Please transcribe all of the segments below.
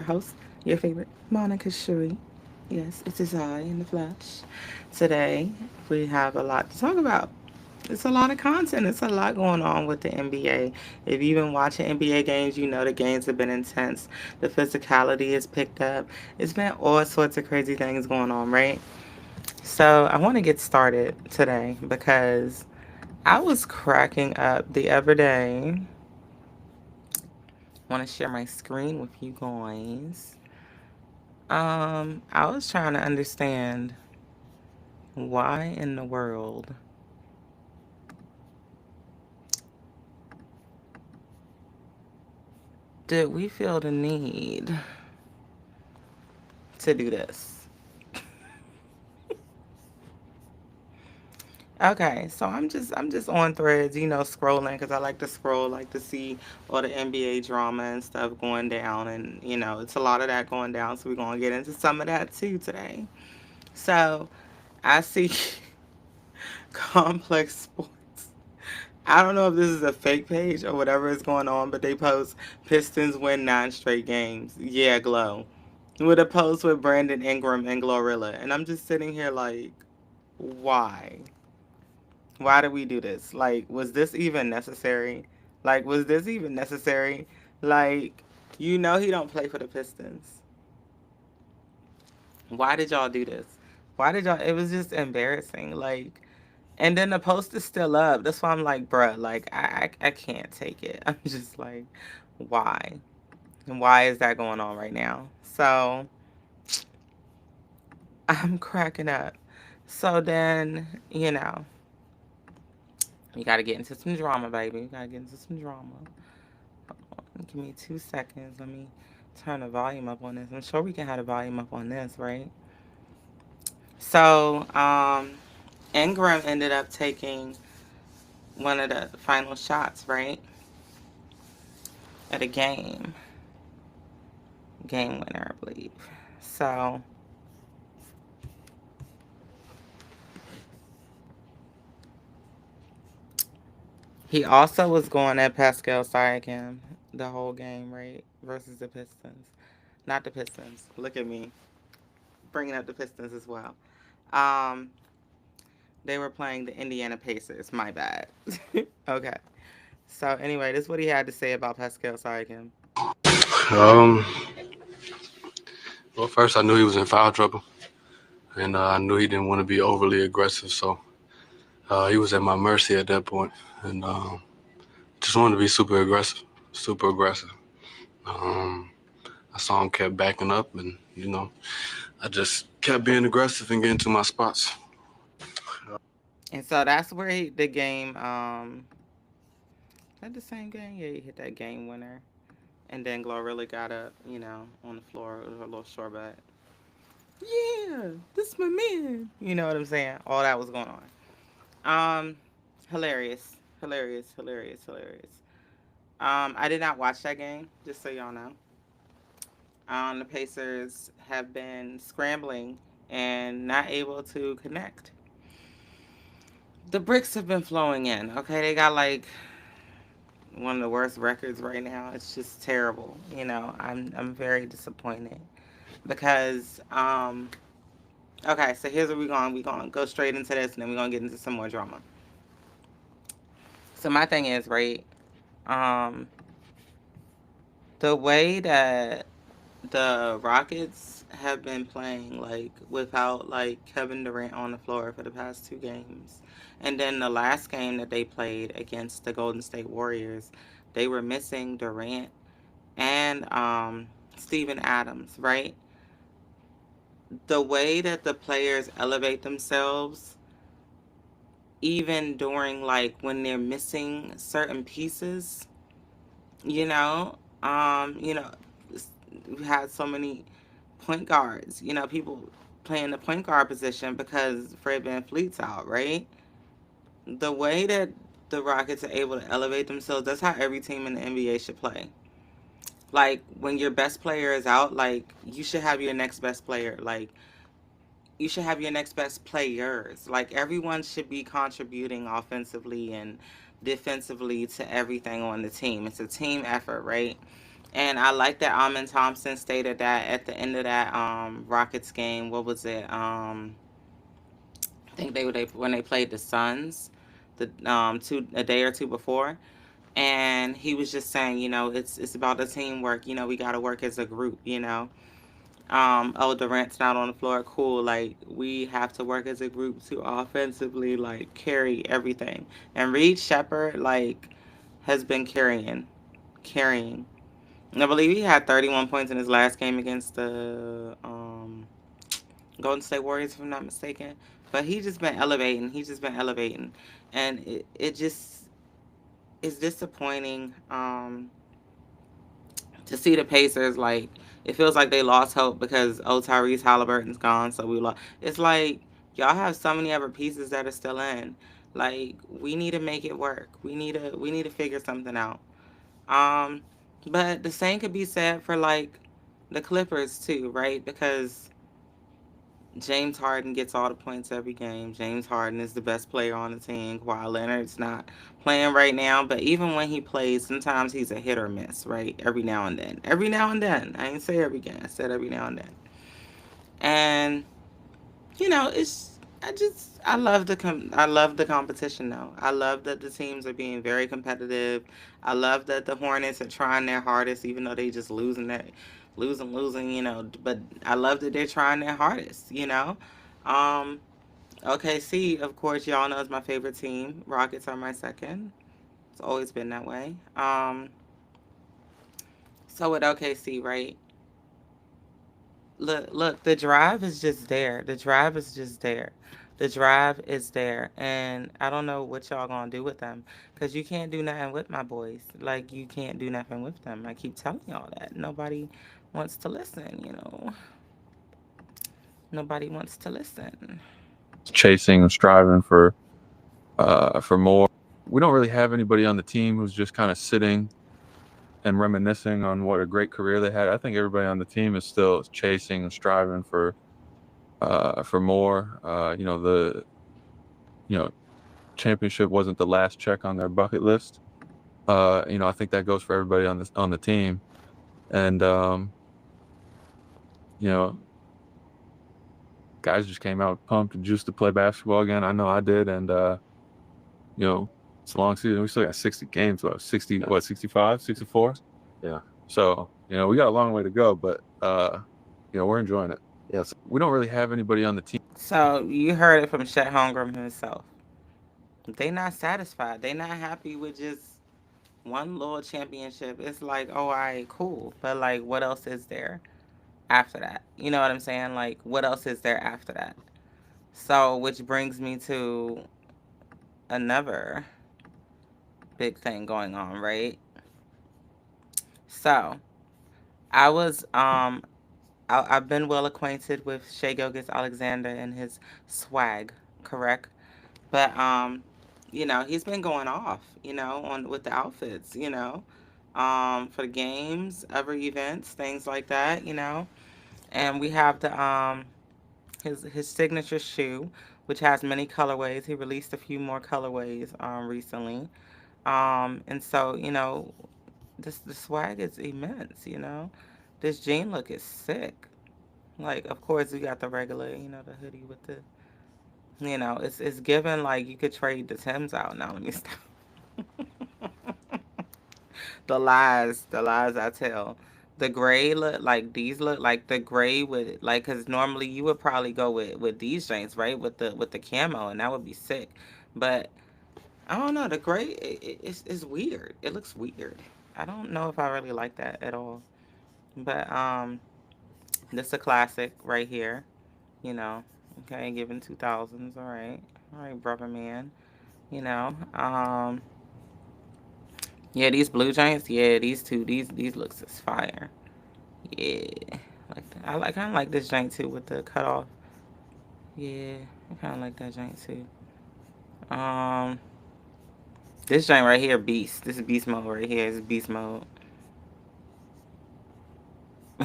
host, your favorite, Monica Shui. Yes, it is I in the flesh. Today, we have a lot to talk about. It's a lot of content. It's a lot going on with the NBA. If you've been watching NBA games, you know the games have been intense. The physicality is picked up. It's been all sorts of crazy things going on, right? So, I want to get started today because I was cracking up the other day. I want to share my screen with you guys. I was trying to understand why in the world did we feel the need to do this? Okay, so I'm just on threads, scrolling because I like to scroll, like to see all the NBA drama and stuff going down, and it's a lot of that going down. So we're gonna get into some of that too today. So I see Complex Sports. I don't know if this is a fake page or whatever is going on, but they post Pistons win 9 straight games. Yeah, glow. With a post with Brandon Ingram and Glorilla. And I'm just sitting here like, why? Why did we do this? Like, was this even necessary? Like, was this even necessary? Like, he don't play for the Pistons. Why did y'all do this? Why did y'all? It was just embarrassing. Like, and then the post is still up. That's why I'm like, bruh, like, I can't take it. I'm just like, why? And why is that going on right now? So I'm cracking up. So then, you got to get into some drama, baby. You got to get into some drama. Give me 2 seconds. Let me turn the volume up on this. I'm sure we can have the volume up on this, right? So, Ingram ended up taking one of the final shots, right? At a game winner, I believe. So, he also was going at Pascal Siakam the whole game, right? Versus the Pistons. Not the Pistons. Look at me bringing up the Pistons as well. Um, they were playing the Indiana Pacers. My bad. Okay. So anyway, this is what he had to say about Pascal Siakam. Um, well, first I knew he was in foul trouble, and I knew he didn't want to be overly aggressive, so he was at my mercy at that point, and just wanted to be super aggressive, super aggressive. Um, I saw him kept backing up, and I just kept being aggressive and getting to my spots. And so that's where the game. Is that the same game? Yeah, he hit that game winner. And then Glorilla got up, on the floor with her little short butt. Yeah, this my man. You know what I'm saying? All that was going on. Um, hilarious, hilarious, hilarious, hilarious. I did not watch that game, just so y'all know. The Pacers have been scrambling and not able to connect. The bricks have been flowing in. Okay, they got like one of the worst records right now. It's just terrible. I'm very disappointed because okay, so here's where we going to go straight into this, and then we're going to get into some more drama. So my thing is, right, um the way that the Rockets have been playing, like, without like Kevin Durant on the floor for the past 2 games, and then the last game that they played against the Golden State Warriors, they were missing Durant and Steven Adams, right? The way that the players elevate themselves, even during like when they're missing certain pieces, you know, um, you know, we had so many point guards, people playing the point guard position because Fred VanVleet's out, right? The way that the Rockets are able to elevate themselves, that's how every team in the NBA should play. Like when your best player is out, like you should have your next best player. Like you should have your next best players. Like everyone should be contributing offensively and defensively to everything on the team. It's a team effort, right? And I like that Amin Thompson stated that at the end of that Rockets game. What was it? I think they when they played the Suns, the a day or two before, and he was just saying, it's about the teamwork. We got to work as a group. Oh, Durant's not on the floor. Cool. Like, we have to work as a group to offensively, like, carry everything. And Reed Shepard, like, has been carrying. I believe he had 31 points in his last game against the Golden State Warriors, if I'm not mistaken. But he's just been elevating. He's just been elevating. And it just is disappointing to see the Pacers, like, it feels like they lost hope because Tyrese Halliburton's gone, so we lost. It's like y'all have so many other pieces that are still in. Like, we need to make it work. We need to figure something out. Um, but the same could be said for like the Clippers too, right? Because James Harden gets all the points every game. James Harden is the best player on the team. Kawhi Leonard's not playing right now, but even when he plays, sometimes he's a hit or miss, right? Every now and then. Every now and then. I didn't say every game. I said every now and then. And it's I love the competition though. I love that the teams are being very competitive. I love that the Hornets are trying their hardest, even though they just losing. But I love that they're trying their hardest. Um, OKC, of course, y'all know is my favorite team. Rockets are my second. It's always been that way. So with OKC, right? Look, the drive is just there. The drive is just there. The drive is there, and I don't know what y'all gonna do with them, cause you can't do nothing with my boys. Like, you can't do nothing with them. I keep telling y'all that. Nobody wants to listen. Nobody wants to listen. Chasing and striving for more. We don't really have anybody on the team who's just kind of sitting and reminiscing on what a great career they had. I think everybody on the team is still chasing and striving for more. The championship wasn't the last check on their bucket list. I think that goes for everybody on the team, and guys just came out pumped and juiced to play basketball again. I know I did, and it's a long season. We still got 60 games left. 60, what, 65, 64? Yeah. So, we got a long way to go, but, we're enjoying it. Yes. We don't really have anybody on the team. So you heard it from Chet Holmgren himself. They not satisfied. They not happy with just one little championship. It's like, oh, all right, cool. But like, what else is there after that? You know what I'm saying? Like, what else is there after that? So, which brings me to another big thing going on, right? So, I was I've been well acquainted with Shea Gilgis Alexander and his swag, correct? But he's been going off, on with the outfits, for the games, other events, things like that. And we have the his signature shoe, which has many colorways. He released a few more colorways recently. And so, this the swag is immense. This jean look is sick. Like, of course, we got the regular, the hoodie with the, it's given like you could trade the Tims out now. Let me stop. The lies I tell. The gray look like these look like the gray with like, cause normally you would probably go with these jeans, right? With the camo, and that would be sick. But I don't know. The gray it's weird. It looks weird. I don't know if I really like that at all. But this a classic right here. You know. Okay, given 2000s. All right, brother man. You know. Yeah, these blue giants. Yeah, these two. These looks is fire. Yeah, like that. I kind of like this giant too with the cutoff. Yeah, I kind of like that giant too. Um, this giant right here, beast. This is beast mode right here. This is beast mode.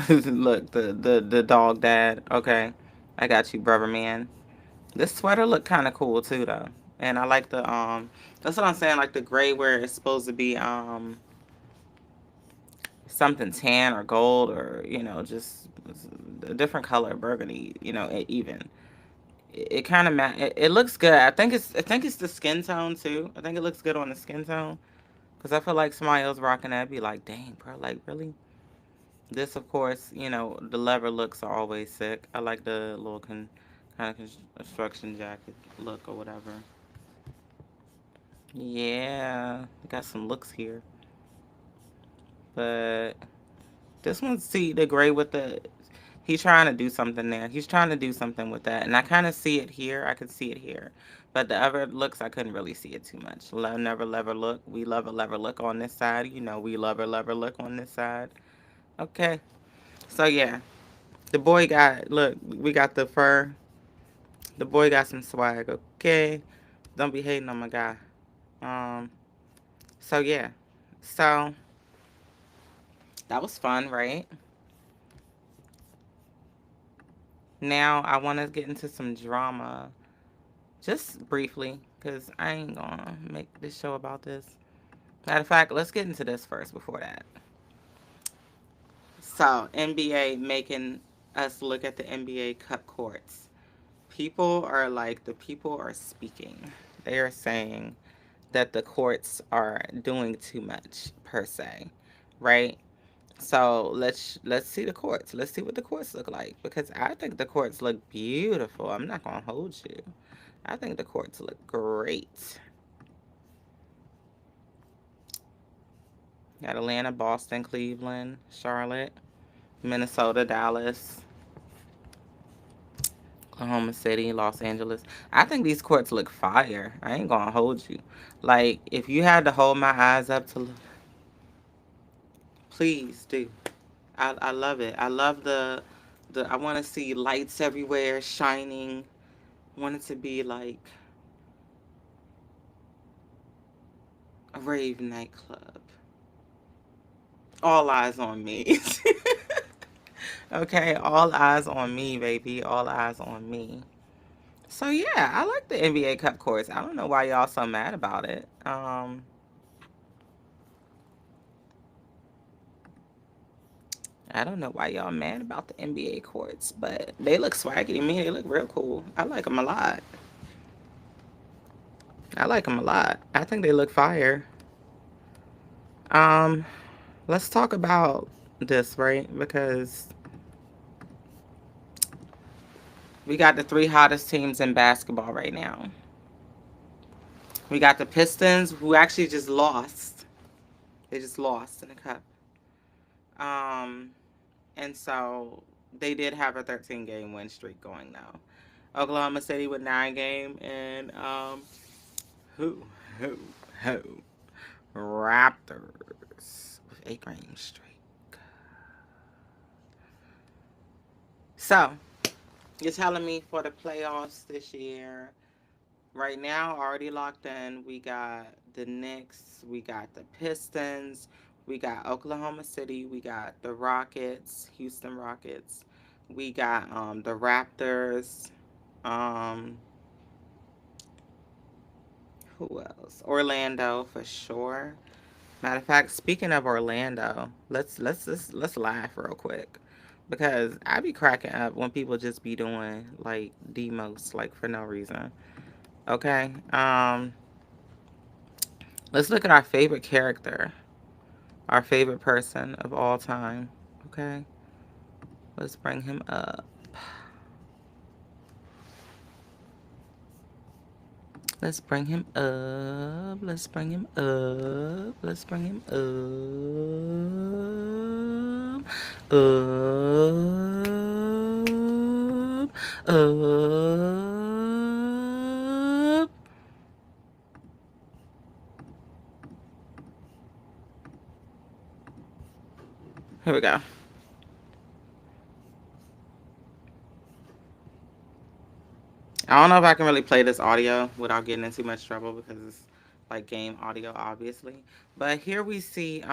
Look, the dog dad. Okay, I got you, brother man. This sweater look kind of cool too though, and I like the That's what I'm saying. Like the gray where it's supposed to be something tan or gold, or just a different color, burgundy. Even it kind of it looks good. I think it's the skin tone too. I think it looks good on the skin tone, because I feel like somebody else rocking that be like, dang, bro, like really. This, of course, the leather looks are always sick. I like the little kind of construction jacket look or whatever. Yeah, got some looks here, but this one's, see the gray with the. He's trying to do something there. He's trying to do something with that, and I kind of see it here. I could see it here, but the other looks I couldn't really see it too much. Never leather look. We love a leather look on this side. We love a leather look on this side. Okay, so yeah, the boy got, look. We got the fur. The boy got some swag. Okay, don't be hating on my guy. Um. So yeah, so that was fun, right? Now I want to get into some drama, just briefly, because I ain't gonna make this show about this. Matter of fact, let's get into this first before that. So, NBA making us look at the NBA Cup courts. The people are speaking. They are saying that the courts are doing too much, per se, right? So let's see the courts. Let's see what the courts look like, because I think the courts look beautiful. I'm not gonna hold you. I think the courts look great. Got Atlanta, Boston, Cleveland, Charlotte, Minnesota, Dallas, Oklahoma City, Los Angeles. I think these courts look fire. I ain't gonna hold you. Like, if you had to hold my eyes up to look, please do. I love it. I love the I want to see lights everywhere shining. I want it to be like a rave nightclub. All eyes on me. Okay, all eyes on me, baby. All eyes on me. So yeah, I like the NBA Cup course. I don't know why y'all so mad about it. I don't know why y'all mad about the NBA courts, but they look swaggy to me. They look real cool. I like them a lot. I like them a lot. I think they look fire. Um, let's talk about this, right? Because we got the three hottest teams in basketball right now. We got the Pistons, who actually just lost. They just lost in the cup. Um, and so they did have a 13-game win streak going now. Oklahoma City with 9 game, and who, who, who? Raptors with 8 game streak. So you're telling me for the playoffs this year, right now, already locked in, we got the Knicks, we got the Pistons, we got Oklahoma City, we got the Rockets, Houston Rockets, we got the Raptors, um, who else? Orlando for sure. Matter of fact, speaking of Orlando, let's laugh real quick, because I be cracking up when people just be doing like the most, like, for no reason. Okay. Let's look at our favorite character, our favorite person of all time. Okay. Let's bring him up. Let's bring him up. Let's bring him up. Let's bring him up. Up. Up. Here we go. I don't know if I can really play this audio without getting in too much trouble, because it's like game audio, obviously. But here we see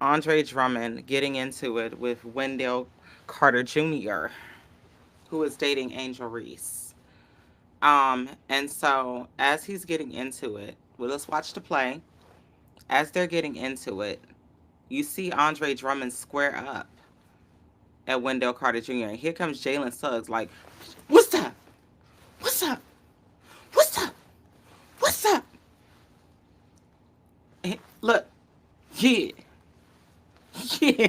Andre Drummond getting into it with Wendell Carter Jr., who is dating Angel Reese. And so as he's getting into it, well, let's watch the play. As they're getting into it, you see Andre Drummond square up at Wendell Carter Jr. And here comes Jalen Suggs like, what's up? What's up? What's up? What's up? And look, yeah. Yeah.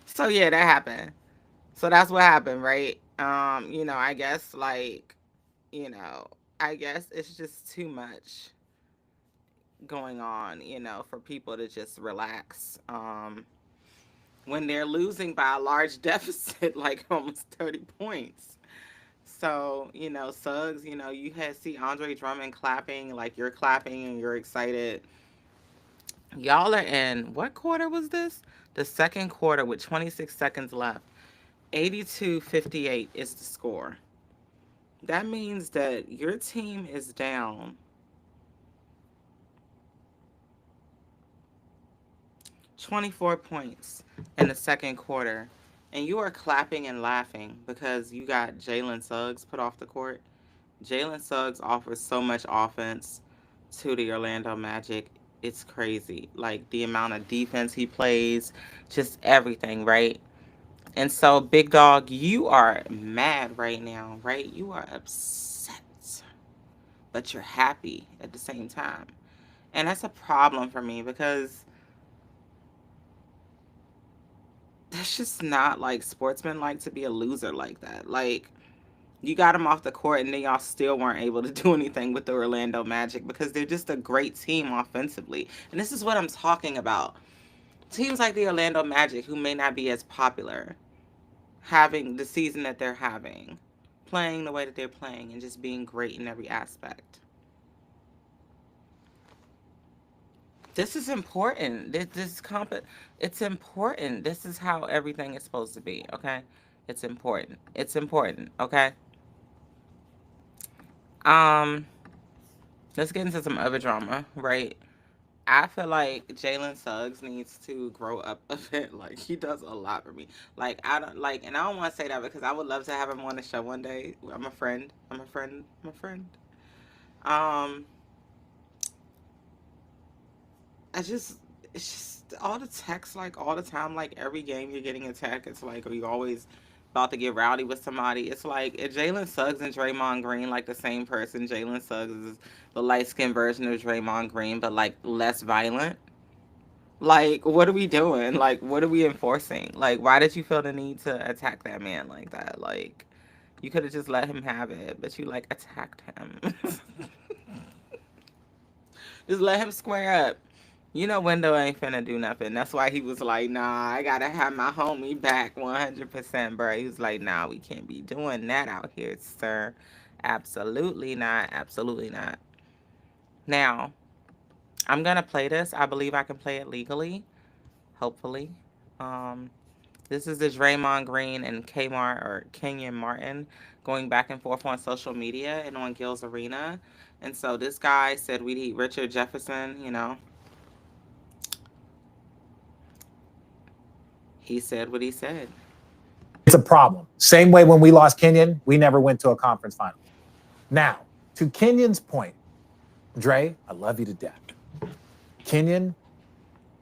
So yeah, that happened. So that's what happened, right? I guess you know, I guess it's just too much going on, for people to just relax. When they're losing by a large deficit, like almost 30 points. So, Suggs, you had see Andre Drummond clapping, like you're clapping and you're excited. Y'all are in, what quarter was this? The second quarter with 26 seconds left. 82-58 is the score. That means that your team is down 24 points in the second quarter, and you are clapping and laughing because you got Jalen Suggs put off the court. Jalen Suggs offers so much offense to the Orlando Magic. It's crazy. Like the amount of defense he plays, just everything, right? And so, Big Dog, you are mad right now, right? You are upset, but you're happy at the same time. And that's a problem for me because that's just not like sportsmen like to be a loser like that. Like, you got him off the court and then y'all still weren't able to do anything with the Orlando Magic because they're just a great team offensively. And this is what I'm talking about. Teams like the Orlando Magic, who may not be as popular, having the season that they're having, playing the way that they're playing, and just being great in every aspect. This is important. It's important. This is how everything is supposed to be, okay? It's important. It's important, okay? Um, let's get into some other drama, right? I feel like Jalen Suggs needs to grow up a bit. Like, he does a lot for me. Like, I don't like, and I don't want to say that because I would love to have him on the show one day. I'm a friend. I'm a friend. I'm a friend. Um, it's just all the texts, like all the time, like every game you're getting attacked. It's like, are you always about to get rowdy with somebody? It's like, if Jalen Suggs and Draymond Green like the same person? Jalen Suggs is the light skinned version of Draymond Green, but like less violent. Like, what are we doing? Like, what are we enforcing? Like, why did you feel the need to attack that man like that? Like, you could have just let him have it, but you like attacked him. Just let him square up. Wendell ain't finna do nothing. That's why he was like, nah, I gotta have my homie back 100%, bro. He was like, nah, we can't be doing that out here, sir. Absolutely not. Absolutely not. Now, I'm gonna play this. I believe I can play it legally. Hopefully. This is the Draymond Green and Kmart or Kenyon Martin going back and forth on social media and on Gil's Arena. And so this guy said we'd eat Richard Jefferson. He said what he said. It's a problem. Same way when we lost Kenyon, we never went to a conference final. Now, to Kenyon's point, Dre, I love you to death. Kenyon,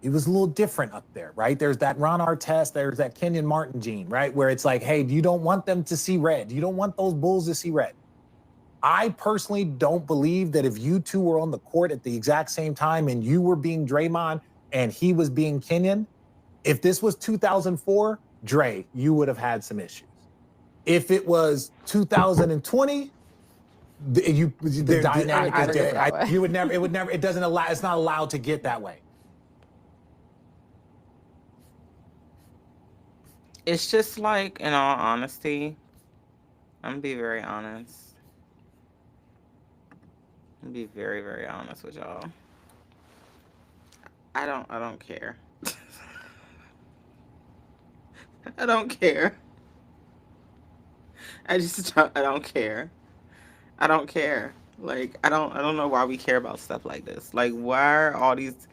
he was a little different up there, right? There's that Ron Artest, there's that Kenyon Martin gene, right? Where it's like, hey, you don't want them to see red. You don't want those Bulls to see red. I personally don't believe that if you two were on the court at the exact same time and you were being Draymond and he was being Kenyon, if this was 2004, Dre, you would have had some issues. If it was 2020, you would never. It would never. It doesn't allow. It's not allowed to get that way. It's just like, in all honesty, I'm gonna be very honest. I'm gonna be very, very honest with y'all. I don't care. I don't care. I don't care. I don't care. Like, I don't know why we care about stuff like this. Like, why are all these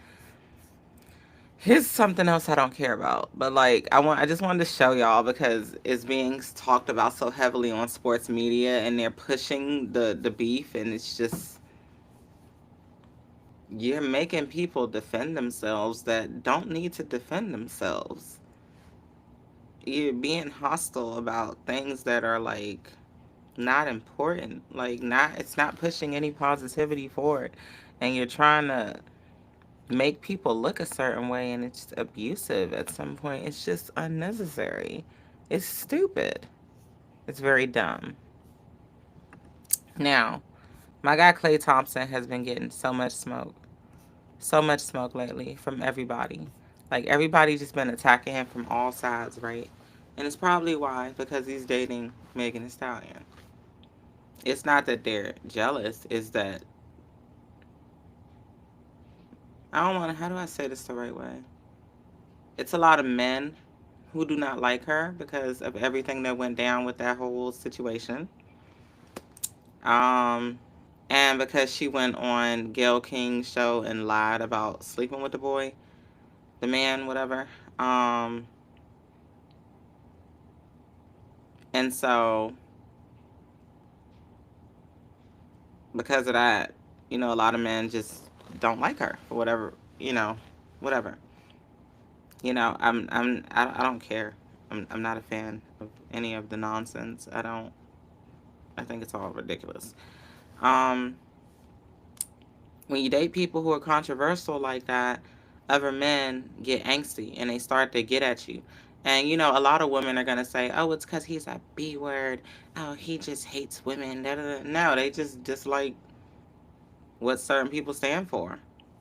Here's something else I don't care about, but like I just wanted to show y'all because it's being talked about so heavily on sports media, and they're pushing the beef, and it's just you're making people defend themselves that don't need to defend themselves. You're being hostile about things that are like not important, like not it's not pushing any positivity forward, and you're trying to make people look a certain way, and it's abusive at some point. It's just unnecessary. It's stupid. It's very dumb. Now, my guy Klay Thompson has been getting so much smoke. So much smoke lately from everybody. Like everybody just been attacking him from all sides, right? And it's probably why, because he's dating Megan Thee Stallion. It's not that they're jealous, it's that I don't want to, how do I say this the right way? It's a lot of men who do not like her because of everything that went down with that whole situation. And because she went on Gayle King's show and lied about sleeping with the boy, the man, whatever. And so because of that, a lot of men just don't like her for whatever, whatever. I don't care. I'm not a fan of any of the nonsense. I think it's all ridiculous. When you date people who are controversial like that, other men get angsty and they start to get at you. And a lot of women are gonna say, "Oh, it's because he's a B word. Oh, he just hates women." Da, da, da. No, they just dislike what certain people stand for.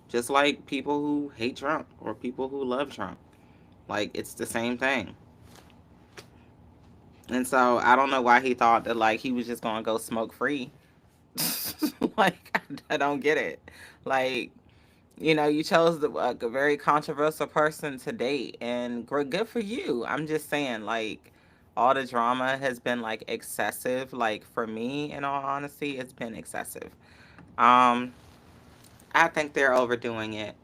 Just like people who hate Trump or people who love Trump. Like, it's the same thing. And so I don't know why he thought that like he was just gonna go smoke free. Like, I don't get it. Like, you chose a very controversial person to date, and good for you. I'm just saying, like, all the drama has been like excessive. Like, for me, in all honesty, it's been excessive. I think they're overdoing it.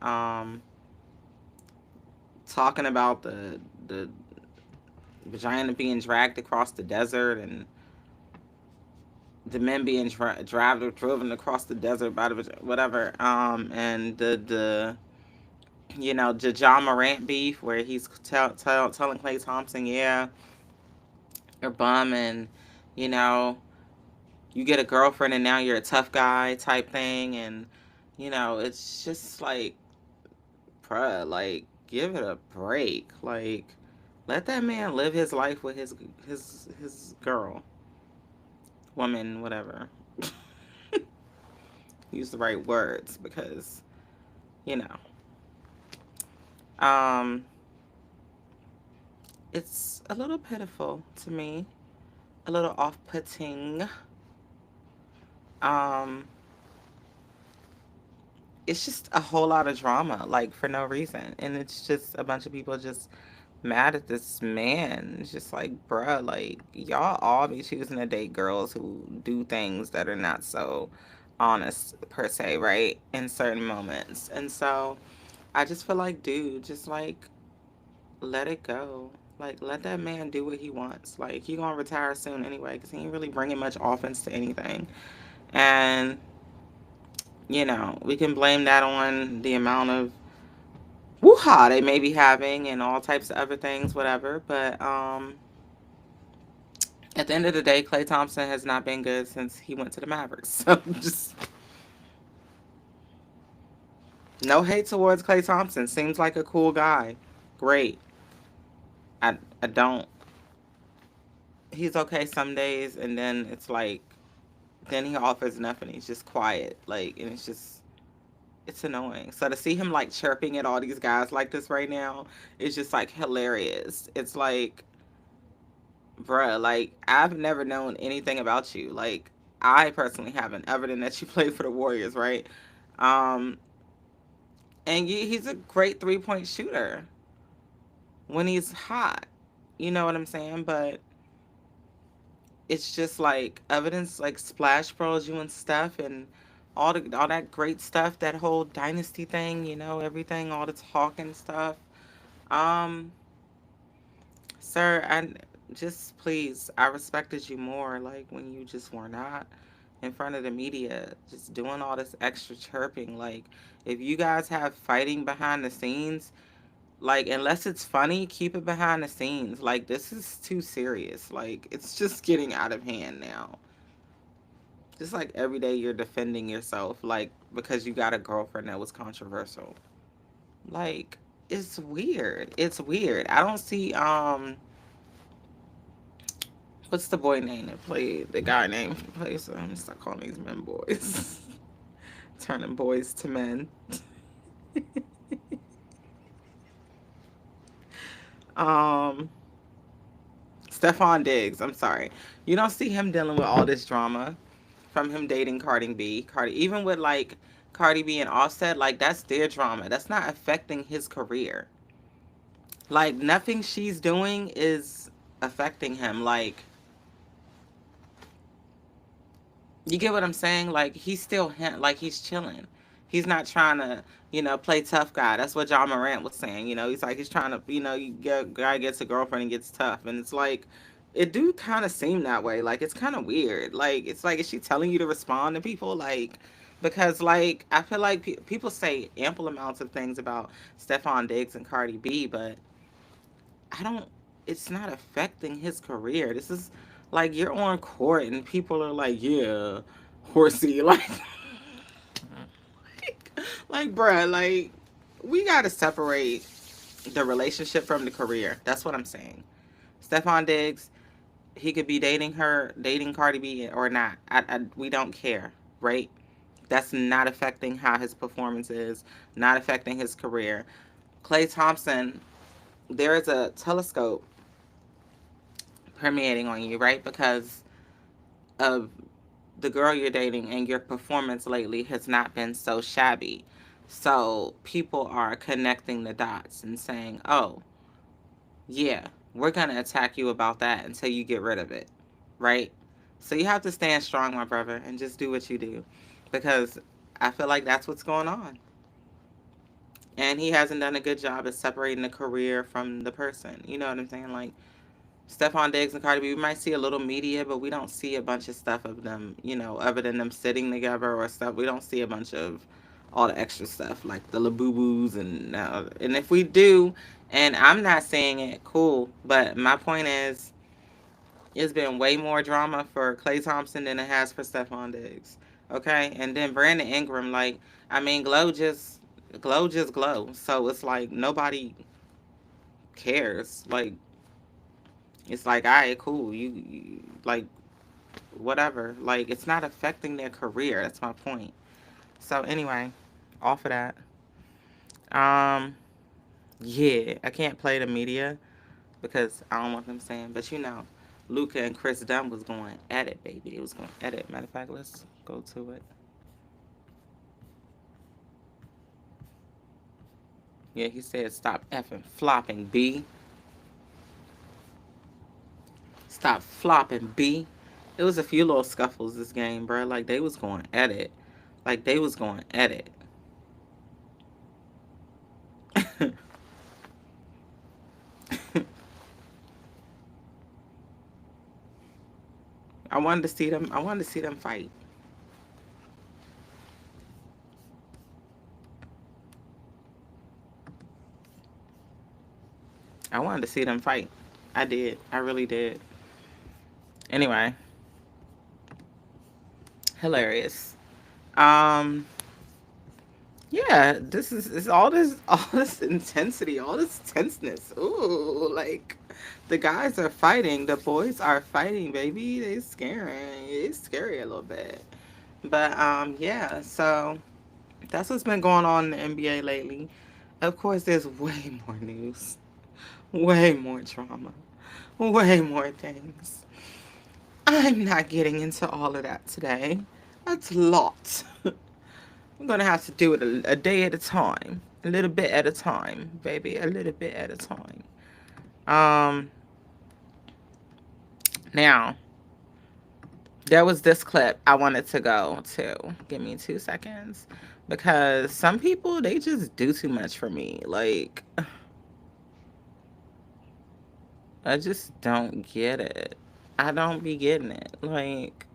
Talking about the vagina being dragged across the desert, and the men being driven across the desert by the whatever. And the Ja Morant beef where he's telling Klay Thompson, yeah, you're bum, and you know you get a girlfriend and now you're a tough guy type thing, and it's just like, bruh, like, give it a break. Like, let that man live his life with his girl, woman, whatever. Use the right words, because um it's a little pitiful to me, a little off-putting. um it's just a whole lot of drama, like, for no reason, and it's just a bunch of people just mad at this man. It's just like, bruh, like, y'all all be choosing to date girls who do things that are not so honest per se, right, in certain moments. And so I just feel like, dude, just like, let it go. Like, let that man do what he wants. Like, he gonna retire soon anyway, because he ain't really bringing much offense to anything. And we can blame that on the amount of woo-ha they may be having and all types of other things, whatever. But at the end of the day, Klay Thompson has not been good since he went to the Mavericks. So just no hate towards Klay Thompson. Seems like a cool guy. Great. I don't. He's okay some days, and then it's like, then he offers nothing. He's just quiet. Like, and it's annoying. So to see him like chirping at all these guys like this right now is just like hilarious. It's like, bruh, like, I've never known anything about you. Like, I personally haven't, other than that you played for the Warriors, right? And he's a great 3-point shooter when he's hot. You know what I'm saying? But it's just like evidence, like Splash Bros, you and Steph, and all that great stuff, that whole dynasty thing, everything, all the talking stuff. Um, Sir, I just please, I respected you more like when you just were not in front of the media, just doing all this extra chirping. Like, if you guys have fighting behind the scenes, like, unless it's funny, keep it behind the scenes. Like, this is too serious. Like, it's just getting out of hand now. Just like every day you're defending yourself, like, because you got a girlfriend that was controversial. Like, it's weird. It's weird. I don't see, what's the boy name that played, the guy name who plays, I'm gonna start calling these men boys. Turning boys to men. um, Stephon Diggs, I'm sorry. You don't see him dealing with all this drama from him dating Cardi B. Even with like Cardi B and Offset, like that's their drama. That's not affecting his career. Like nothing she's doing is affecting him. Like, you get what I'm saying? Like he's still him. Like he's chilling. He's not trying to, play tough guy. That's what John Morant was saying. He's like he's trying to, guy gets a girlfriend and gets tough, and it's like, it do kind of seem that way. Like it's kind of weird. Like it's like, is she telling you to respond to people? Like, because like I feel like people say ample amounts of things about Stephon Diggs and Cardi B, but I don't. It's not affecting his career. This is like you're on court and people are like, yeah, horsey, like, bruh, like we gotta separate the relationship from the career. That's what I'm saying. Stephon Diggs, he could be dating Cardi B or not. We don't care, right? That's not affecting how his performance is, not affecting his career. Klay Thompson, there is a telescope permeating on you, right? Because of the girl you're dating and your performance lately has not been so shabby. So people are connecting the dots and saying, oh, yeah, we're going to attack you about that until you get rid of it, right? So you have to stand strong, my brother, and just do what you do. Because I feel like that's what's going on. And he hasn't done a good job at separating the career from the person. You know what I'm saying? Like, Stephon Diggs and Cardi B, we might see a little media, but we don't see a bunch of stuff of them, other than them sitting together or stuff. We don't see a bunch of all the extra stuff, like the Labubu's and if we do, and I'm not saying it, cool, but my point is, it's been way more drama for Klay Thompson than it has for Stephon Diggs, okay? And then Brandon Ingram, like, I mean, glow just glow. So it's like nobody cares, like. It's like, all right, cool. You like, whatever. Like, it's not affecting their career. That's my point. So anyway, off of that. Yeah, I can't play the media because I don't want them saying. But Luka and Chris Dunn was going at it, baby. It was going at it. Matter of fact, let's go to it. Yeah, he said, stop effing flopping, B. Stop flopping, B. It was a few little scuffles this game, bro. Like, they was going at it. Like, they was going at it. I wanted to see them fight. I wanted to see them fight. I did. I really did. Anyway. Hilarious. Yeah, this is all this intensity, all this tenseness. Ooh, like the guys are fighting, the boys are fighting, baby. They scaring. It's scary a little bit. But yeah, so that's what's been going on in the NBA lately. Of course, there's way more news, way more drama, way more things. I'm not getting into all of that today. That's a lot. I'm going to have to do it a day at a time. A little bit at a time, baby. A little bit at a time. Now, There was this clip I wanted to go to. Give me 2 seconds. Because some people, they just do too much for me. Like, I just don't get it. I don't be getting it. Like,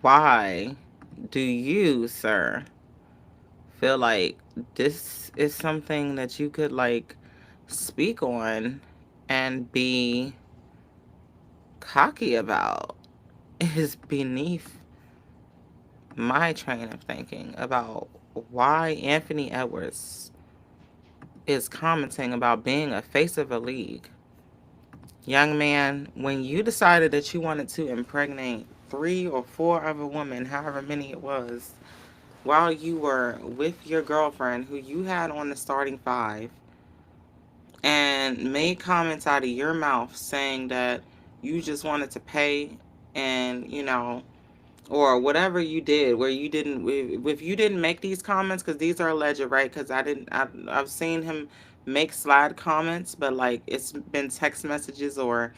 why do you, sir, feel like this is something that you could, like, speak on and be cocky about? Is beneath my train of thinking about why Anthony Edwards is commenting about being a face of a league. Young man, when you decided that you wanted to impregnate 3 or 4 other women, however many it was, while you were with your girlfriend who you had on the starting 5, and made comments out of your mouth saying that you just wanted to pay and, or whatever you did, where you didn't, if you didn't make these comments, because these are alleged, right? Because I've seen him make slide comments, but like it's been text messages or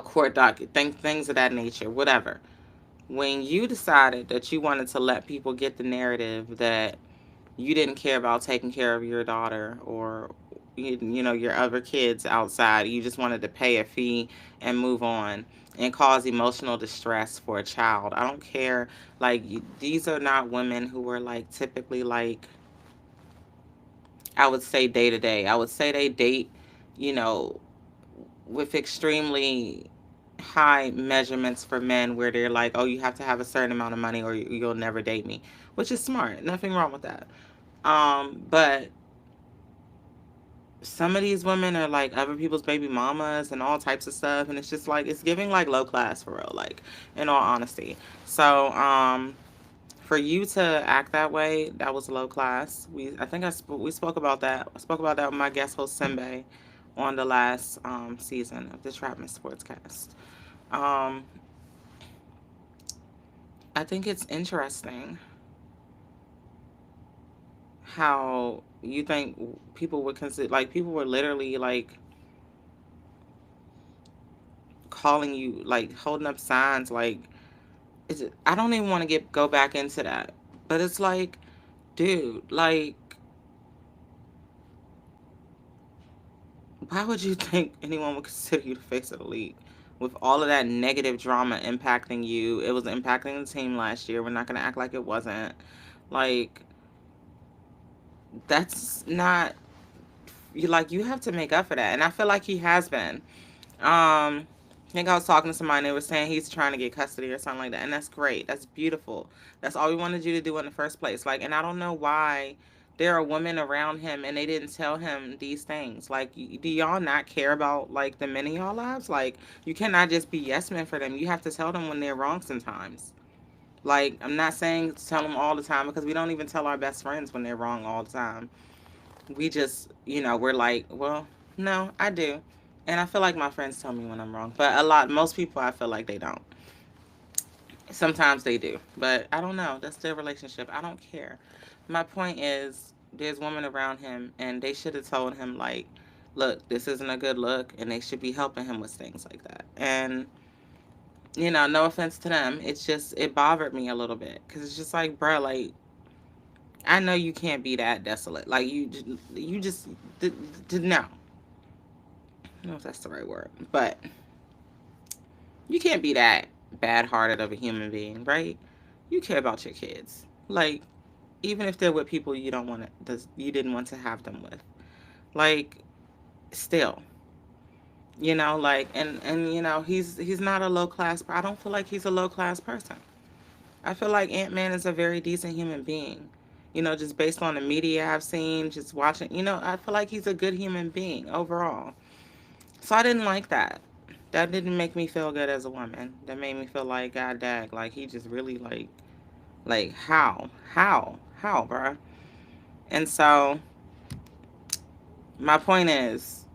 court docket, things of that nature, whatever. When you decided that you wanted to let people get the narrative that you didn't care about taking care of your daughter or your other kids outside, you just wanted to pay a fee and move on and cause emotional distress for a child. I don't care. Like, these are not women who are like typically, like, I would say day to day. I would say they date, you know with extremely high measurements for men, where they're like, oh, you have to have a certain amount of money or you'll never date me, which is smart. Nothing wrong with that. But some of these women are like other people's baby mamas and all types of stuff, and it's just like, it's giving like low class for real, like, in all honesty. So for you to act that way, that was low class. We spoke about that. I spoke about that with my guest host Simbe on the last season of the Trapman Sportscast. um I think it's interesting how you think people would consider, like, people were literally like calling you, like holding up signs, like, I don't even want to go back into that, but it's like, dude, like, why would you think anyone would consider you the face of the league with all of that negative drama impacting you? It was impacting the team last year. We're not gonna act like it wasn't. Like, that's not, you have to make up for that, and I feel like he has been. I think I was talking to somebody and they were saying he's trying to get custody or something like that. And that's great. That's beautiful. That's all we wanted you to do in the first place. Like, and I don't know why there are women around him and they didn't tell him these things. Like, do y'all not care about, like, the men in y'all lives? Like, you cannot just be yes men for them. You have to tell them when they're wrong sometimes. Like, I'm not saying tell them all the time, because we don't even tell our best friends when they're wrong all the time. We just, we're like, well, no, I do. And I feel like my friends tell me when I'm wrong. But most people, I feel like they don't. Sometimes they do. But I don't know. That's their relationship. I don't care. My point is, there's women around him, and they should have told him, like, look, this isn't a good look, and they should be helping him with things like that. And, no offense to them. It's just, it bothered me a little bit. Because it's just like, bro, like, I know you can't be that desolate. Like, you just did no. I don't know if that's the right word, but you can't be that bad-hearted of a human being, right? You care about your kids, like, even if they're with people you didn't want to have them with, like, still, like, and he's not a low class. I don't feel like he's a low class person. I feel like Ant-Man is a very decent human being. Just based on the media I've seen, just watching, I feel like he's a good human being overall. So I didn't like that. That didn't make me feel good as a woman. That made me feel like, God dag, like, he just really, like, how, bruh? And so, my point is,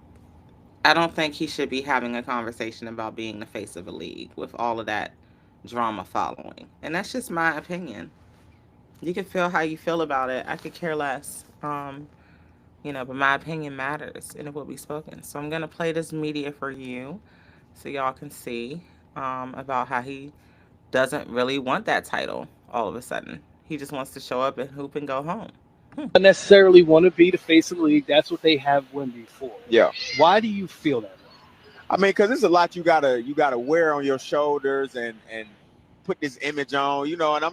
I don't think he should be having a conversation about being the face of a league with all of that drama following. And that's just my opinion. You can feel how you feel about it. I could care less. But my opinion matters and it will be spoken. So I'm going to play this media for you. so y'all can see about how he doesn't really want that title all of a sudden. He just wants to show up and hoop and go home. Not necessarily want to be the face of the league. That's what they have women for. Yeah. Why do you feel that way? I mean, because it's a lot you gotta wear on your shoulders and put this image on, you know. And I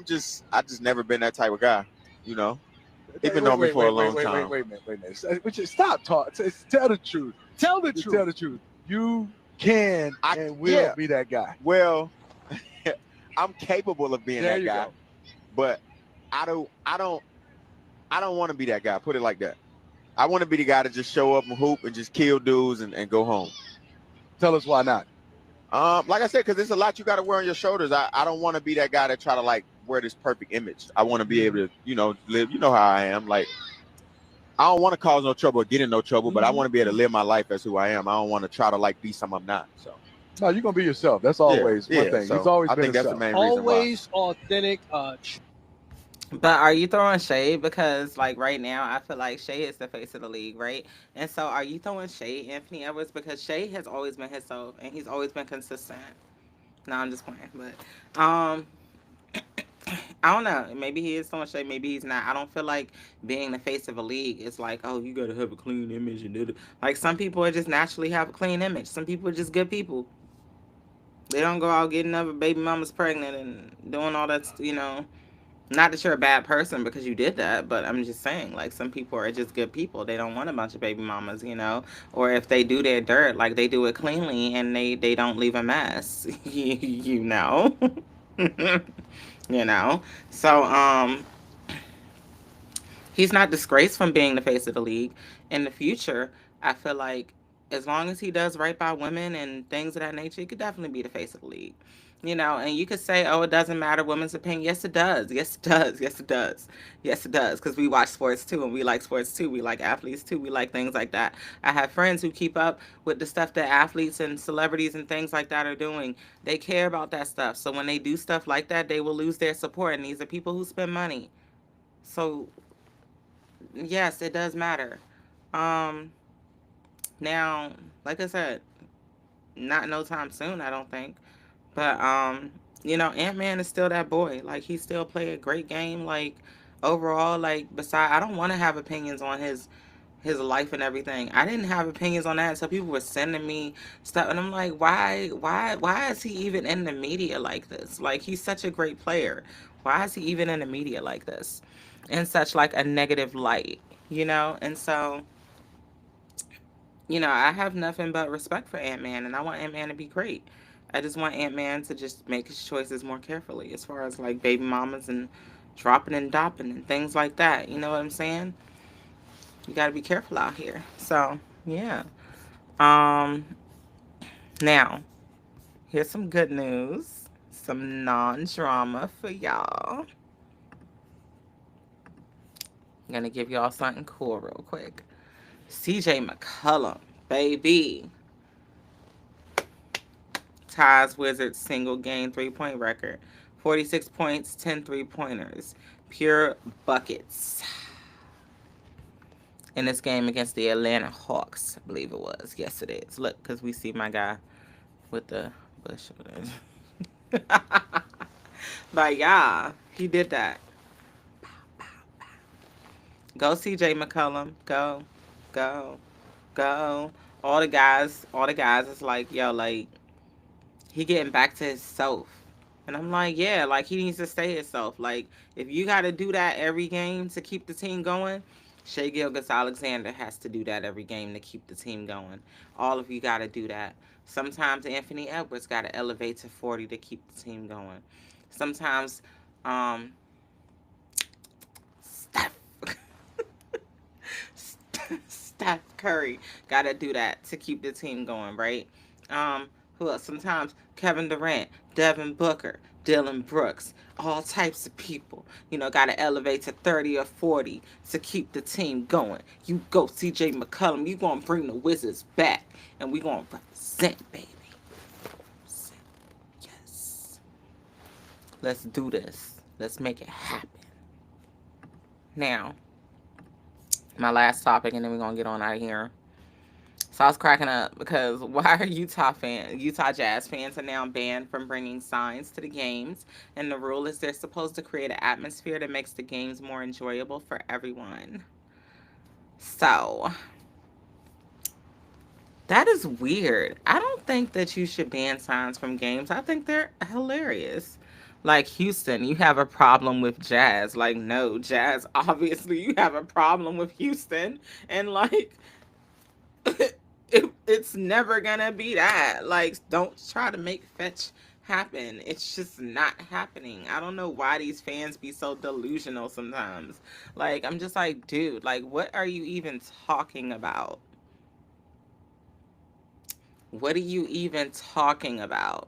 just never been that type of guy, you know. Even known me for a long time. Wait a minute. Stop talking. Tell the truth. Tell the Just truth. tell the truth. You can and will be that guy. Well, I'm capable of being There that you guy, go. but I don't want to be that guy. Put it like that. I want to be the guy to just show up and hoop and just kill dudes and go home. Tell us why not. Like I said, because there's a lot you got to wear on your shoulders. I don't want to be that guy that try to like wear this perfect image. I want to be able to, you know, live. You know how I am. Like, I don't want to cause no trouble or get in no trouble, but I want to be able to live my life as who I am. I don't want to try to like be something I'm not. So No, you're gonna be yourself. That's always one thing. So He's always I been think that's the himself. main reason why. Always authentic. But are you throwing shade? Because like right now, I feel like Shea is the face of the league, right? And so are you throwing shade, Anthony Edwards? Because Shea has always been himself and he's always been consistent. No, I'm just playing. But I don't know. Maybe he is throwing shade, maybe he's not. I don't feel like being the face of a league is like, oh, you gotta have a clean image and do it. Like some people are just naturally have a clean image. Some people are just good people. They don't go out getting other baby mamas pregnant and doing all that, you know. Not that you're a bad person because you did that, but I'm just saying, like, some people are just good people. They don't want a bunch of baby mamas, you know? Or if they do their dirt, like, they do it cleanly and they don't leave a mess, you know? You know? So, he's not disgraced from being the face of the league. In the future, I feel like as long as he does right by women and things of that nature, he could definitely be the face of the league. You know, and you could say, oh, it doesn't matter women's opinion. Yes, it does. Yes, it does. Yes, it does. Yes, it does. Because we watch sports too, and we like sports too. We like athletes too. We like things like that. I have friends who keep up with the stuff that athletes and celebrities and things like that are doing. They care about that stuff. So when they do stuff like that, they will lose their support. And these are people who spend money. So yes, it does matter. Now, like I said, not no time soon, I don't think. But you know, Ant-Man is still that boy. Like he still play a great game. Like overall, like beside I don't want to have opinions on his life and everything. I didn't have opinions on that, so people were sending me stuff and I'm like, why is he even in the media like this? Like he's such a great player. Why is he even in the media like this? In such like a negative light, you know? And so, you know, I have nothing but respect for Ant-Man and I want Ant-Man to be great. I just want Ant-Man to just make his choices more carefully as far as like baby mamas and dropping and dopping and things like that. You know what I'm saying? You got to be careful out here. So, yeah. Now, here's some good news. Some non-drama for y'all. I'm going to give y'all something cool real quick. CJ McCollum, baby. Ties Wizards single game 3-point record. 46 points, 10 3-pointers. Pure buckets. In this game against the Atlanta Hawks, I believe it was. Yes, it is. Look, because we see my guy with the bush. But yeah, he did that. Go CJ McCollum. Go. Go. Go. All the guys is like, yo, like, he getting back to himself. And I'm like, yeah, like he needs to stay himself. Like, if you got to do that every game to keep the team going, Shai Gilgeous-Alexander has to do that every game to keep the team going. All of you got to do that. Sometimes Anthony Edwards got to elevate to 40 to keep the team going. Sometimes Steph Curry got to do that to keep the team going, right? Who else? Sometimes Kevin Durant, Devin Booker, Dylan Brooks, all types of people, you know, got to elevate to 30 or 40 to keep the team going. You go CJ McCollum, you going to bring the Wizards back, and we going to represent, baby. Yes. Let's do this. Let's make it happen. Now, my last topic, and then we're going to get on out of here. So I was cracking up because why are Utah Jazz fans are now banned from bringing signs to the games, and the rule is they're supposed to create an atmosphere that makes the games more enjoyable for everyone. So that is weird. I don't think that you should ban signs from games. I think they're hilarious. Like Houston, you have a problem with Jazz. Like, no, Jazz, obviously you have a problem with Houston. And like, it's never gonna be that. Like, don't try to make fetch happen. It's just not happening. I don't know why these fans be so delusional sometimes. Like, I'm just like, dude, like, what are you even talking about? What are you even talking about?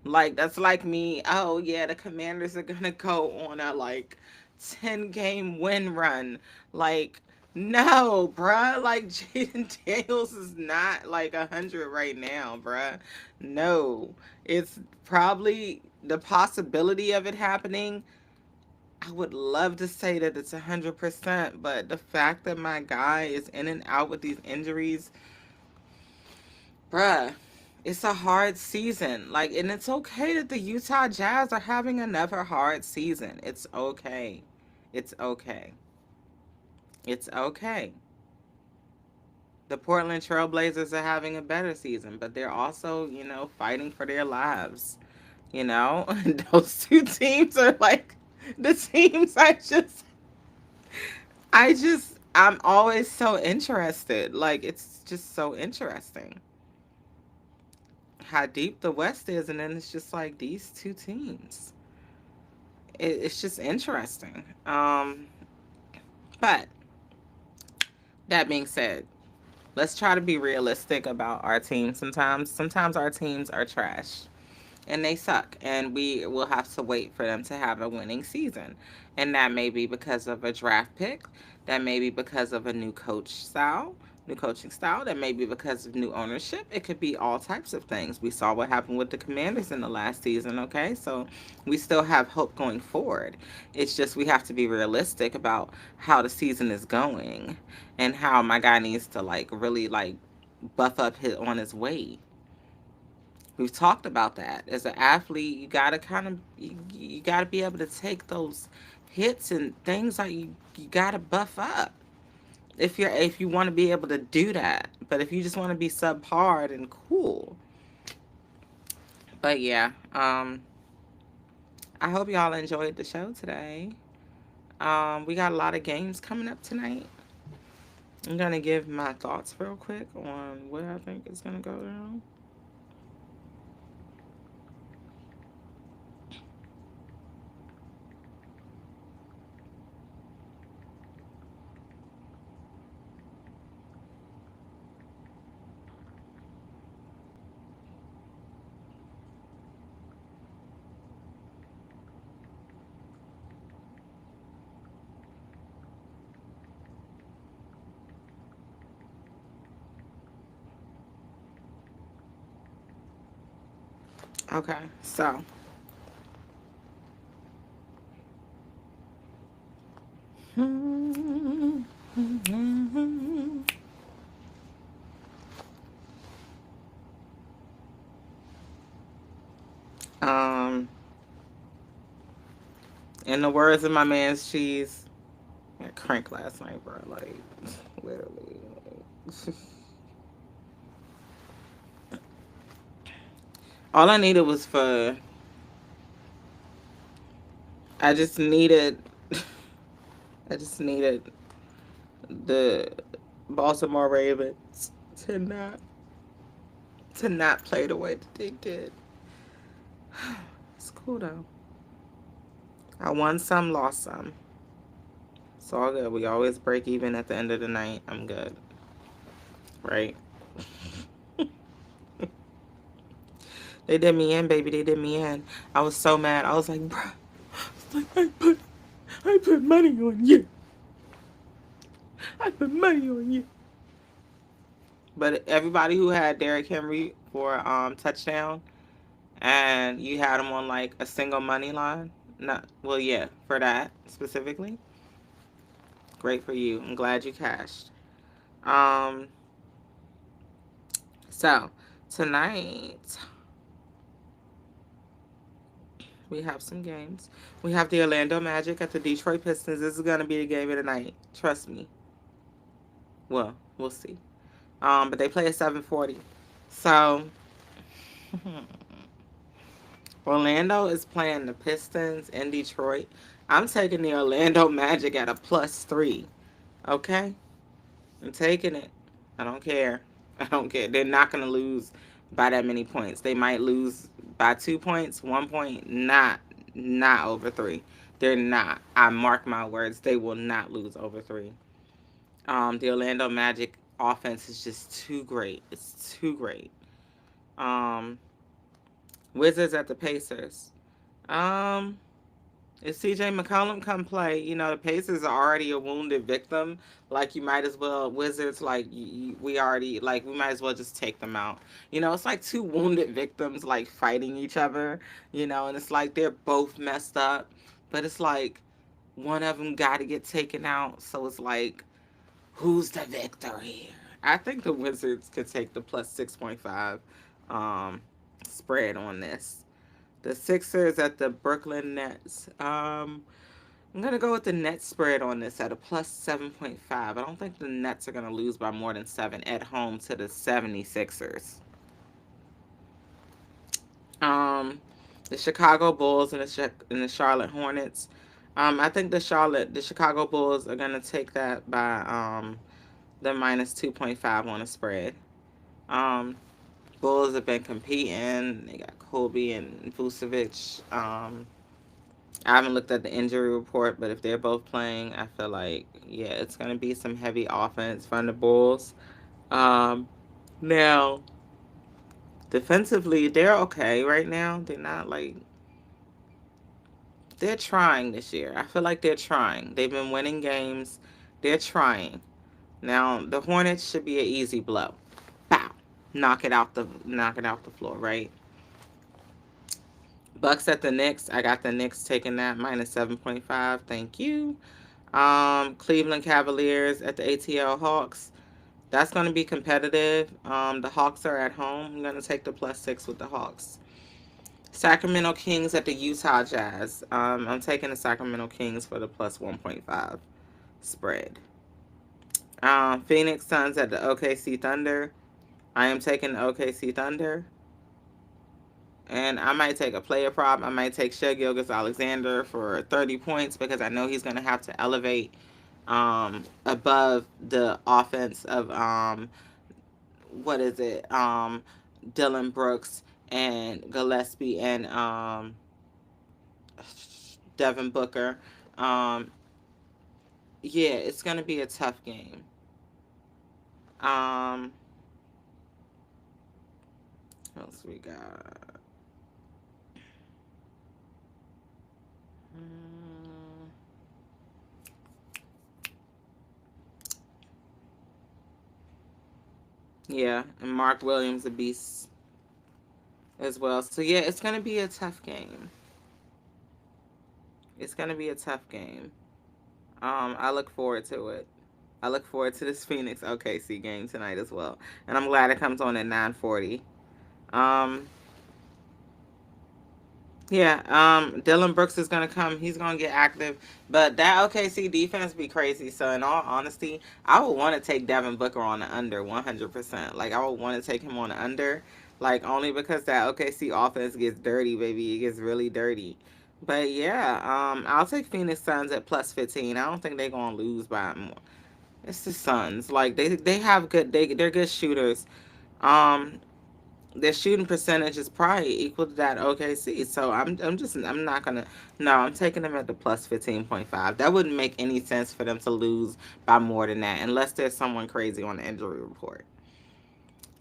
Like, that's like me, oh yeah, the Commanders are gonna go on a like 10-game win run. Like, no, bruh. Like, Jaden Daniels is not like 100 right now, bruh. No. It's probably the possibility of it happening. I would love to say that it's 100%, but the fact that my guy is in and out with these injuries, bruh, it's a hard season. Like, and it's okay that the Utah Jazz are having another hard season. It's okay. It's okay. It's okay. The Portland Trailblazers are having a better season, but they're also, fighting for their lives. And those two teams are like the teams I'm always so interested. Like, it's just so interesting how deep the West is, and then it's just like these two teams. It's just interesting. But that being said, let's try to be realistic about our team. Sometimes our teams are trash and they suck, and we will have to wait for them to have a winning season. And that may be because of a draft pick, that may be because of a new coaching style, that may be because of new ownership. It could be all types of things. We saw what happened with the Commanders in the last season, okay? So we still have hope going forward. It's just we have to be realistic about how the season is going and how my guy needs to like really like buff up on his weight. We've talked about that. As an athlete, you gotta you gotta be able to take those hits and things, like you gotta buff up if you want to be able to do that. But if you just want to be subpar, and cool. But yeah, I hope y'all enjoyed the show today. We got a lot of games coming up tonight. I'm gonna give my thoughts real quick on what I think is gonna go down. Okay, so in the words of my man's Cheese, I got crank last night, bro. Like, literally. All I needed was I just needed the Baltimore Ravens to not play the way that they did. It's cool though. I won some, lost some. It's all good. We always break even at the end of the night. I'm good. Right? They did me in, baby. They did me in. I was so mad. I was like, bruh. I put money on you. I put money on you. But everybody who had Derrick Henry for touchdown, and you had him on like a single money line. For that specifically. Great for you. I'm glad you cashed. So tonight we have some games. We have the Orlando Magic at the Detroit Pistons. This is gonna be the game of the night. Trust me. Well, we'll see. But they play at 7:40. So Orlando is playing the Pistons in Detroit. I'm taking the Orlando Magic at a +3. Okay? I'm taking it. I don't care. I don't care. They're not going to lose by that many points. They might lose by 2 points, 1 point, not over 3. They're not. I mark my words. They will not lose over 3. The Orlando Magic offense is just too great. It's too great. Wizards at the Pacers. If CJ McCollum come play, the Pacers are already a wounded victim. Like, you might as well, Wizards, like, we might as well just take them out. It's like 2 wounded victims, like, fighting each other, and it's like they're both messed up. But it's like one of them got to get taken out. So it's like, who's the victor here? I think the Wizards could take the +6.5 spread on this. The Sixers at the Brooklyn Nets. I'm going to go with the Nets spread on this at a +7.5. I don't think the Nets are going to lose by more than 7 at home to the 76ers. The Chicago Bulls and the Charlotte Hornets. I think the Chicago Bulls are going to take that by the -2.5 on a spread. Bulls have been competing. They got Kobe and Vucevic. I haven't looked at the injury report, but if they're both playing, I feel like, yeah, it's going to be some heavy offense from the Bulls. Now, defensively, they're okay right now. They're not like... They're trying this year. I feel like they're trying. They've been winning games. They're trying. Now, the Hornets should be an easy blow. Bow. Knock it out the floor, right? Bucks at the Knicks. I got the Knicks taking that -7.5. Thank you. Cleveland Cavaliers at the ATL Hawks. That's going to be competitive. The Hawks are at home. I'm going to take the +6 with the Hawks. Sacramento Kings at the Utah Jazz. I'm taking the Sacramento Kings for the +1.5 spread. Phoenix Suns at the OKC Thunder. I am taking the OKC Thunder. And I might take a player prop. I might take Shai Gilgeous-Alexander for 30 points because I know he's going to have to elevate above the offense of, Dillon Brooks and Gillespie and Devin Booker. Yeah, it's going to be a tough game. What else we got? Yeah, and Mark Williams, a beast as well. So, yeah, it's going to be a tough game. It's going to be a tough game. I look forward to it. I look forward to this Phoenix OKC game tonight as well. And I'm glad it comes on at 9:40. Yeah, Dillon Brooks is going to come. He's going to get active. But that OKC defense be crazy. So, in all honesty, I would want to take Devin Booker on the under 100%. Like, I would want to take him on the under. Like, only because that OKC offense gets dirty, baby. It gets really dirty. But, yeah, I'll take Phoenix Suns at +15. I don't think they're going to lose by more. It's the Suns. Like, they have good... They're good shooters. Their shooting percentage is probably equal to that OKC. So I'm not gonna. No, I'm taking them at the +15.5. That wouldn't make any sense for them to lose by more than that, unless there's someone crazy on the injury report.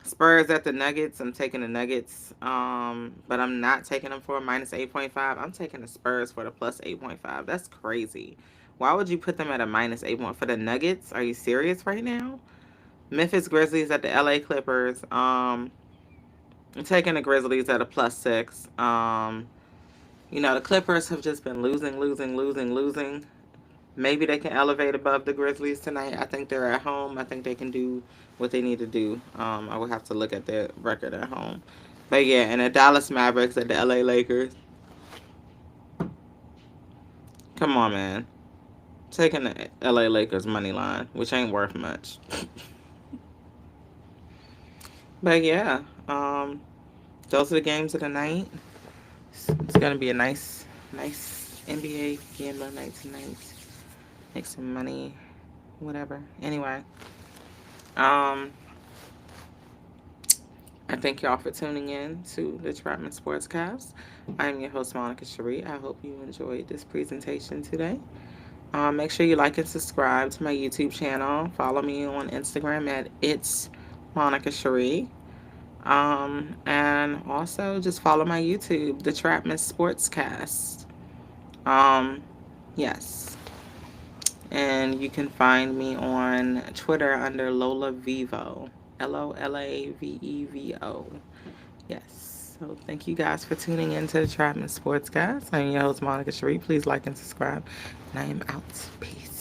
Spurs at the Nuggets. I'm taking the Nuggets, but I'm not taking them for a -8.5. I'm taking the Spurs for the +8.5. That's crazy. Why would you put them at a -8 for the Nuggets? Are you serious right now? Memphis Grizzlies at the LA Clippers. I'm taking the Grizzlies at a +6. The Clippers have just been losing. Maybe they can elevate above the Grizzlies tonight. I think they're at home. I think they can do what they need to do. I would have to look at their record at home. But yeah, and the Dallas Mavericks at the LA Lakers. Come on, man. Taking the LA Lakers money line, which ain't worth much. But yeah, those are the games of the night. It's gonna be a nice NBA gambling night tonight. Make some money, whatever. Anyway, I thank y'all for tuning in to the Trapman Sportscast. I'm your host, Monica Cherie. I hope you enjoyed this presentation today. Make sure you like and subscribe to my YouTube channel. Follow me on Instagram at It's Monica Cherie. And also just follow my YouTube, the Trapman Sportscast. Yes. And you can find me on Twitter under Lola Vivo. LOLAVEVO. Yes. So thank you guys for tuning in to the Trapman Sportscast. I'm your host, Monica Cherie. Please like and subscribe. And I am out. Peace.